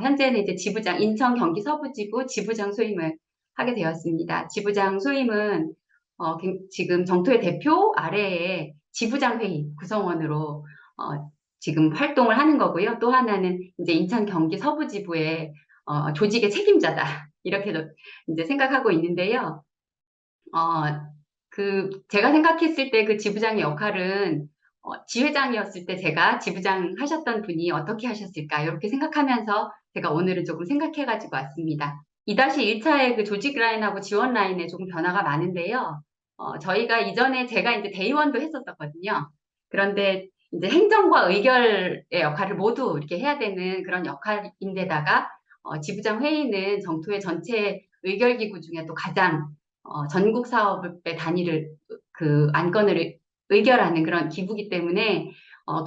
현재는 이제 지부장, 인천 경기 서부지부 지부장 소임을 하게 되었습니다. 지부장 소임은 지금 정토의 대표 아래에 지부장 회의 구성원으로 지금 활동을 하는 거고요. 또 하나는 이제 인천 경기 서부지부의 조직의 책임자다. 이렇게도 이제 생각하고 있는데요. 제가 생각했을 때 그 지부장의 역할은 지회장이었을 때 제가 지부장 하셨던 분이 어떻게 하셨을까 이렇게 생각하면서 제가 오늘은 조금 생각해가지고 왔습니다. 2-1차의 그 조직 라인하고 지원 라인에 조금 변화가 많은데요. 저희가 이전에 제가 이제 대의원도 했었거든요. 그런데 이제 행정과 의결의 역할을 모두 이렇게 해야 되는 그런 역할인데다가 지부장 회의는 정토의 전체 의결기구 중에 또 가장 전국 사업의 단위를 그 안건을 의결하는 그런 기구이기 때문에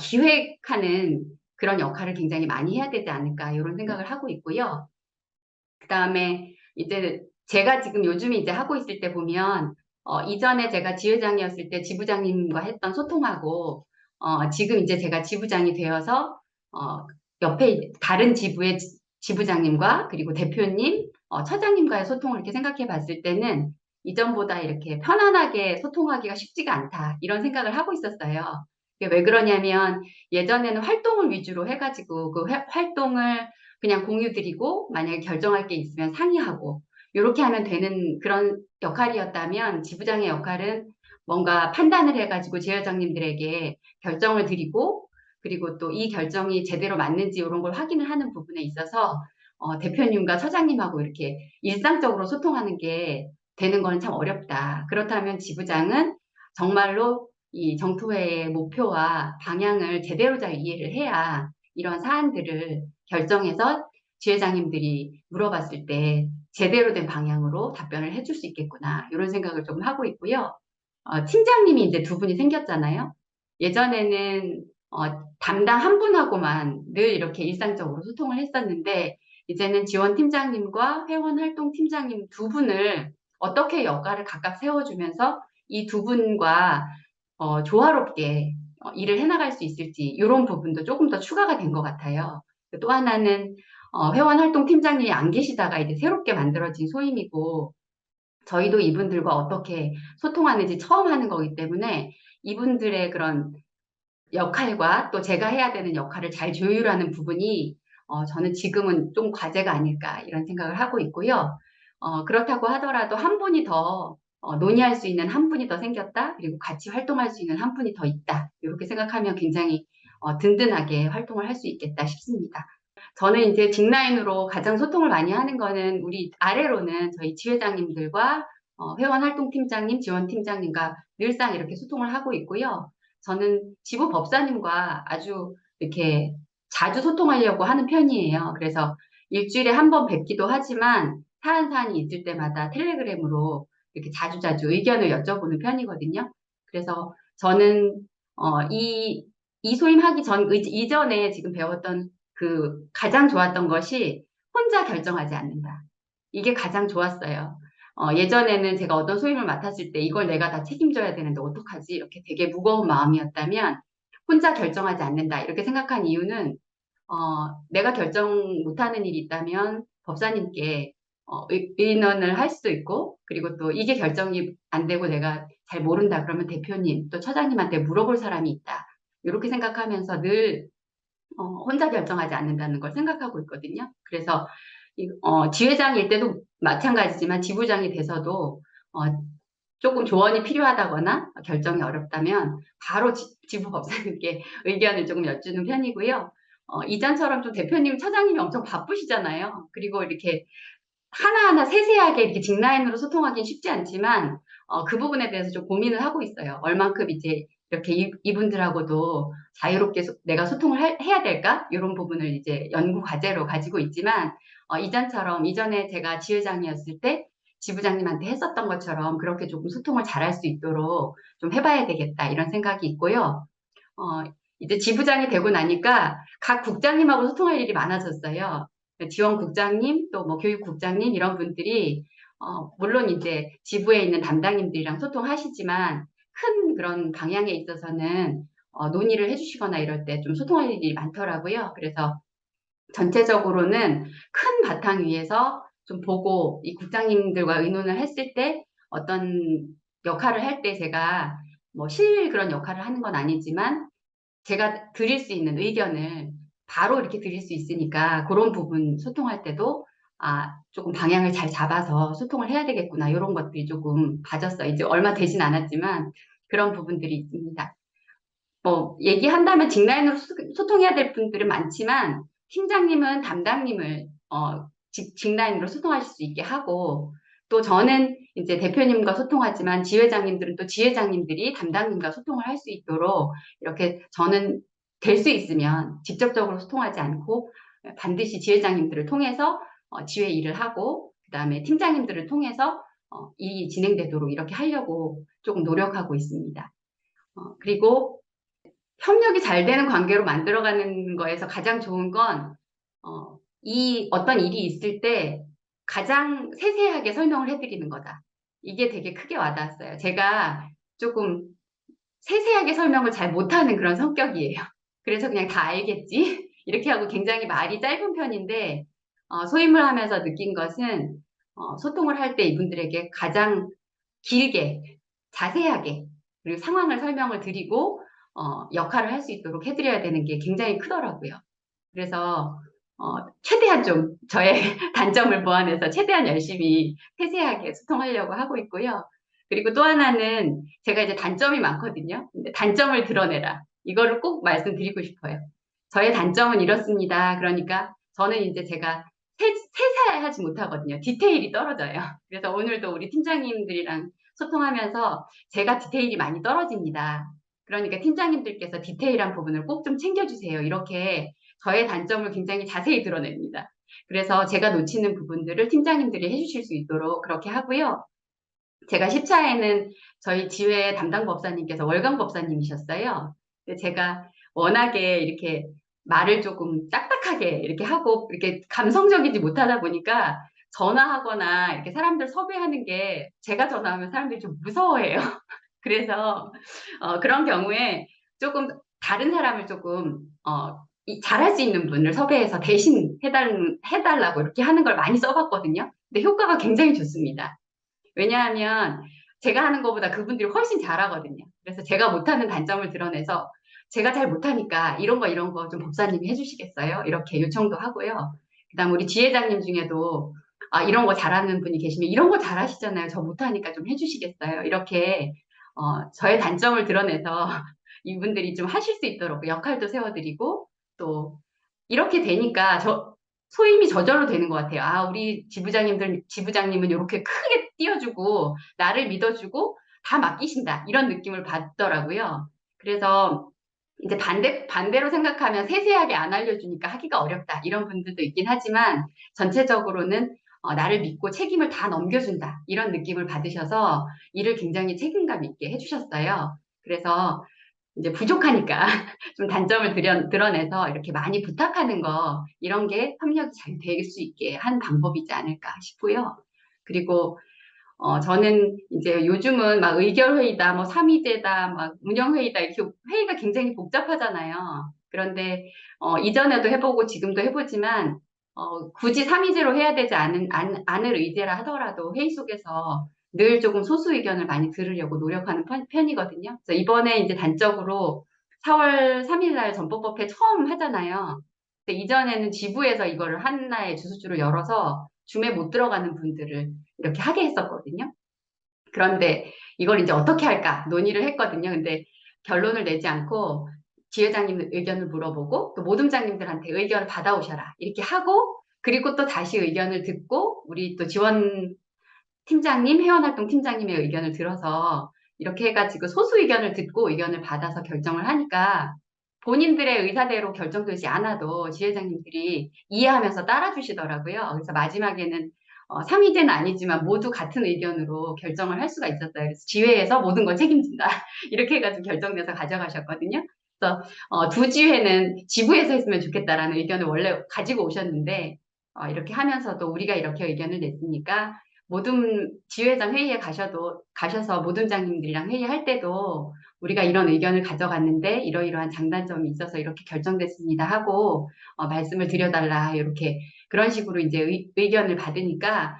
기획하는 그런 역할을 굉장히 많이 해야 되지 않을까 이런 생각을 하고 있고요. 그 다음에 이제 제가 지금 요즘에 이제 하고 있을 때 보면 이전에 제가 지회장이었을 때 지부장님과 했던 소통하고 지금 이제 제가 지부장이 되어서 옆에 다른 지부의 지부장님과 그리고 대표님, 처장님과의 소통을 이렇게 생각해 봤을 때는 이전보다 이렇게 편안하게 소통하기가 쉽지가 않다 이런 생각을 하고 있었어요. 이게 왜 그러냐면 예전에는 활동을 위주로 해가지고 그 활동을 그냥 공유 드리고 만약에 결정할 게 있으면 상의하고 이렇게 하면 되는 그런 역할이었다면 지부장의 역할은 뭔가 판단을 해가지고 지회장님들에게 결정을 드리고 그리고 또 이 결정이 제대로 맞는지 이런 걸 확인을 하는 부분에 있어서 대표님과 처장님하고 이렇게 일상적으로 소통하는 게 되는 건 참 어렵다. 그렇다면 지부장은 정말로 이 정토회의 목표와 방향을 제대로 잘 이해를 해야 이런 사안들을 결정해서 지회장님들이 물어봤을 때 제대로 된 방향으로 답변을 해줄 수 있겠구나 이런 생각을 좀 하고 있고요. 팀장님이 이제 두 분이 생겼잖아요. 예전에는 담당 한 분하고만 늘 이렇게 일상적으로 소통을 했었는데 이제는 지원팀장님과 회원활동팀장님 두 분을 어떻게 역할을 각각 세워주면서 이 두 분과 조화롭게 일을 해나갈 수 있을지 이런 부분도 조금 더 추가가 된 것 같아요. 또 하나는 회원활동팀장님이 안 계시다가 이제 새롭게 만들어진 소임이고 저희도 이분들과 어떻게 소통하는지 처음 하는 거기 때문에 이분들의 그런 역할과 또 제가 해야 되는 역할을 잘 조율하는 부분이 저는 지금은 좀 과제가 아닐까 이런 생각을 하고 있고요. 그렇다고 하더라도 한 분이 더 논의할 수 있는 한 분이 더 생겼다. 그리고 같이 활동할 수 있는 한 분이 더 있다. 이렇게 생각하면 굉장히 든든하게 활동을 할 수 있겠다 싶습니다. 저는 이제 직라인으로 가장 소통을 많이 하는 거는 우리 아래로는 저희 지회장님들과 회원활동팀장님, 지원팀장님과 늘상 이렇게 소통을 하고 있고요. 저는 지부 법사님과 아주 이렇게 자주 소통하려고 하는 편이에요. 그래서 일주일에 한 번 뵙기도 하지만 사안이 있을 때마다 텔레그램으로 이렇게 자주자주 의견을 여쭤보는 편이거든요. 그래서 저는 이 소임하기 이전에 지금 배웠던 그 가장 좋았던 것이 혼자 결정하지 않는다. 이게 가장 좋았어요. 예전에는 제가 어떤 소임을 맡았을 때 이걸 내가 다 책임져야 되는데 어떡하지? 이렇게 되게 무거운 마음이었다면 혼자 결정하지 않는다. 이렇게 생각한 이유는 내가 결정 못하는 일이 있다면 법사님께 의논을 할 수도 있고 그리고 또 이게 결정이 안 되고 내가 잘 모른다 그러면 대표님 또 처장님한테 물어볼 사람이 있다. 이렇게 생각하면서 늘 혼자 결정하지 않는다는 걸 생각하고 있거든요. 그래서 지회장일 때도 마찬가지지만 지부장이 돼서도 조금 조언이 필요하다거나 결정이 어렵다면 바로 지부 법사님께 의견을 조금 여쭈는 편이고요. 이전처럼 좀 대표님, 차장님이 엄청 바쁘시잖아요. 그리고 이렇게 하나하나 세세하게 이렇게 직라인으로 소통하기는 쉽지 않지만 그 부분에 대해서 좀 고민을 하고 있어요. 얼만큼 이제 이렇게 이분들하고도 자유롭게 내가 소통을 해야 될까? 이런 부분을 이제 연구 과제로 가지고 있지만 이전처럼 이전에 제가 지회장이었을 때 지부장님한테 했었던 것처럼 그렇게 조금 소통을 잘할 수 있도록 좀 해봐야 되겠다 이런 생각이 있고요. 어, 이제 지부장이 되고 나니까 각 국장님하고 소통할 일이 많아졌어요. 지원국장님, 또 뭐 교육국장님 이런 분들이 물론 이제 지부에 있는 담당님들이랑 소통하시지만 큰 그런 방향에 있어서는 논의를 해주시거나 이럴 때 좀 소통할 일이 많더라고요. 그래서 전체적으로는 큰 바탕 위에서 좀 보고 이 국장님들과 의논을 했을 때 어떤 역할을 할 때 제가 뭐 그런 역할을 하는 건 아니지만 제가 드릴 수 있는 의견을 바로 이렇게 드릴 수 있으니까 그런 부분 소통할 때도 조금 방향을 잘 잡아서 소통을 해야 되겠구나. 이런 것들이 조금 봐졌어요. 이제 얼마 되진 않았지만 그런 부분들이 있습니다. 뭐 얘기한다면 직라인으로 소통해야 될 분들은 많지만 팀장님은 담당님을 직라인으로 소통하실 수 있게 하고 또 저는 이제 대표님과 소통하지만 지회장님들은 또 지회장님들이 담당님과 소통을 할 수 있도록 이렇게 저는 될 수 있으면 직접적으로 소통하지 않고 반드시 지회장님들을 통해서 지회 일을 하고 그다음에 팀장님들을 통해서 일이 진행되도록 이렇게 하려고 조금 노력하고 있습니다. 그리고 협력이 잘 되는 관계로 만들어가는 거에서 가장 좋은 건, 어떤 일이 있을 때 가장 세세하게 설명을 해드리는 거다. 이게 되게 크게 와닿았어요. 제가 조금 세세하게 설명을 잘 못하는 그런 성격이에요. 그래서 그냥 다 알겠지? 이렇게 하고 굉장히 말이 짧은 편인데, 소임을 하면서 느낀 것은, 소통을 할 때 이분들에게 가장 길게, 자세하게, 그리고 상황을 설명을 드리고, 역할을 할 수 있도록 해드려야 되는 게 굉장히 크더라고요. 그래서, 최대한 좀 저의 단점을 보완해서 최대한 열심히 세세하게 소통하려고 하고 있고요. 그리고 또 하나는 제가 이제 단점이 많거든요. 근데 단점을 드러내라. 이거를 꼭 말씀드리고 싶어요. 저의 단점은 이렇습니다. 그러니까 저는 이제 제가 세세하지 못하거든요. 디테일이 떨어져요. 그래서 오늘도 우리 팀장님들이랑 소통하면서 제가 디테일이 많이 떨어집니다. 그러니까 팀장님들께서 디테일한 부분을 꼭 좀 챙겨주세요. 이렇게 저의 단점을 굉장히 자세히 드러냅니다. 그래서 제가 놓치는 부분들을 팀장님들이 해주실 수 있도록 그렇게 하고요. 제가 10차에는 저희 지회 담당 법사님께서 월강 법사님이셨어요. 근데 제가 워낙에 이렇게 말을 조금 딱딱하게 이렇게 하고 이렇게 감성적이지 못하다 보니까 전화하거나 이렇게 사람들 섭외하는 게 제가 전화하면 사람들이 좀 무서워해요. 그래서 그런 경우에 조금 다른 사람을 조금 잘할 수 있는 분을 섭외해서 대신 해달라고 이렇게 하는 걸 많이 써봤거든요. 근데 효과가 굉장히 좋습니다. 왜냐하면 제가 하는 것보다 그분들이 훨씬 잘하거든요. 그래서 제가 못하는 단점을 드러내서 제가 잘 못하니까 이런 거 좀 법사님이 해주시겠어요? 이렇게 요청도 하고요. 그다음 우리 지회장님 중에도 이런 거 잘하는 분이 계시면 이런 거 잘하시잖아요. 저 못하니까 좀 해주시겠어요? 이렇게 저의 단점을 드러내서 이분들이 좀 하실 수 있도록 역할도 세워드리고 또 이렇게 되니까 소임이 저절로 되는 것 같아요. 우리 지부장님은 이렇게 크게 띄워주고, 나를 믿어주고, 다 맡기신다. 이런 느낌을 받더라고요. 그래서 이제 반대로 생각하면 세세하게 안 알려주니까 하기가 어렵다. 이런 분들도 있긴 하지만, 전체적으로는 나를 믿고 책임을 다 넘겨준다. 이런 느낌을 받으셔서 일을 굉장히 책임감 있게 해주셨어요. 그래서 이제 부족하니까 좀 단점을 드러내서 이렇게 많이 부탁하는 거 이런 게 협력이 잘 될 수 있게 한 방법이지 않을까 싶고요. 그리고 저는 이제 요즘은 막 의결회의다, 뭐 삼위제다, 막 운영회의다 이렇게 회의가 굉장히 복잡하잖아요. 그런데 이전에도 해보고 지금도 해보지만 굳이 삼위제로 해야 되지 않을 의제라 하더라도 회의 속에서 늘 조금 소수 의견을 많이 들으려고 노력하는 편이거든요. 그래서 이번에 이제 단적으로 4월 3일 날 전법법회 처음 하잖아요. 근데 이전에는 지부에서 이거를 한나의 주소주로 열어서 줌에 못 들어가는 분들을 이렇게 하게 했었거든요. 그런데 이걸 이제 어떻게 할까 논의를 했거든요. 근데 결론을 내지 않고 지회장님 의견을 물어보고 또 모둠장님들한테 의견을 받아오셔라 이렇게 하고 그리고 또 다시 의견을 듣고 우리 또 지원 팀장님, 회원활동 팀장님의 의견을 들어서 이렇게 해가지고 소수 의견을 듣고 의견을 받아서 결정을 하니까 본인들의 의사대로 결정되지 않아도 지회장님들이 이해하면서 따라주시더라고요. 그래서 마지막에는 상위제는 아니지만 모두 같은 의견으로 결정을 할 수가 있었어요. 그래서 지회에서 모든 걸 책임진다. 이렇게 해가지고 결정돼서 가져가셨거든요. 그래서 두 지회는 지부에서 했으면 좋겠다라는 의견을 원래 가지고 오셨는데 이렇게 하면서도 우리가 이렇게 의견을 냈으니까 모든 지회장 회의에 가셔서 모둠장님들이랑 회의할 때도 우리가 이런 의견을 가져갔는데 이러이러한 장단점이 있어서 이렇게 결정됐습니다 하고 말씀을 드려달라 이렇게 그런 식으로 이제 의견을 받으니까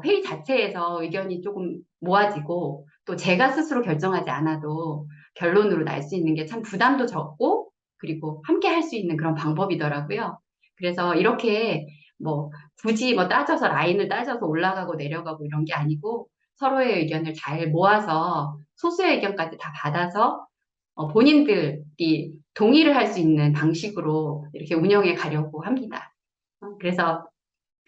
회의 자체에서 의견이 조금 모아지고 또 제가 스스로 결정하지 않아도 결론으로 날 수 있는 게 참 부담도 적고 그리고 함께 할 수 있는 그런 방법이더라고요. 그래서 이렇게 뭐 굳이 뭐 따져서 라인을 따져서 올라가고 내려가고 이런 게 아니고 서로의 의견을 잘 모아서 소수의 의견까지 다 받아서 본인들이 동의를 할 수 있는 방식으로 이렇게 운영해 가려고 합니다. 그래서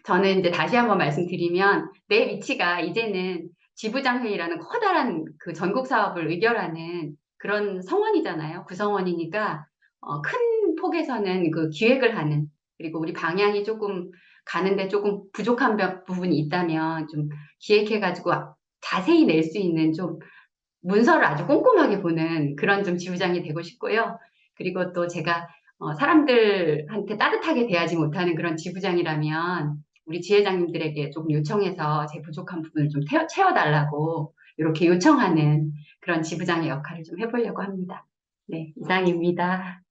저는 이제 다시 한번 말씀드리면 내 위치가 이제는 지부장 회의라는 커다란 그 전국 사업을 의결하는 그런 성원이잖아요. 구성원이니까 큰 폭에서는 그 기획을 하는 그리고 우리 방향이 조금 가는데 조금 부족한 부분이 있다면 좀 기획해가지고 자세히 낼 수 있는 좀 문서를 아주 꼼꼼하게 보는 그런 좀 지부장이 되고 싶고요. 그리고 또 제가 사람들한테 따뜻하게 대하지 못하는 그런 지부장이라면 우리 지회장님들에게 조금 요청해서 제 부족한 부분을 좀 채워달라고 이렇게 요청하는 그런 지부장의 역할을 좀 해보려고 합니다. 네, 이상입니다.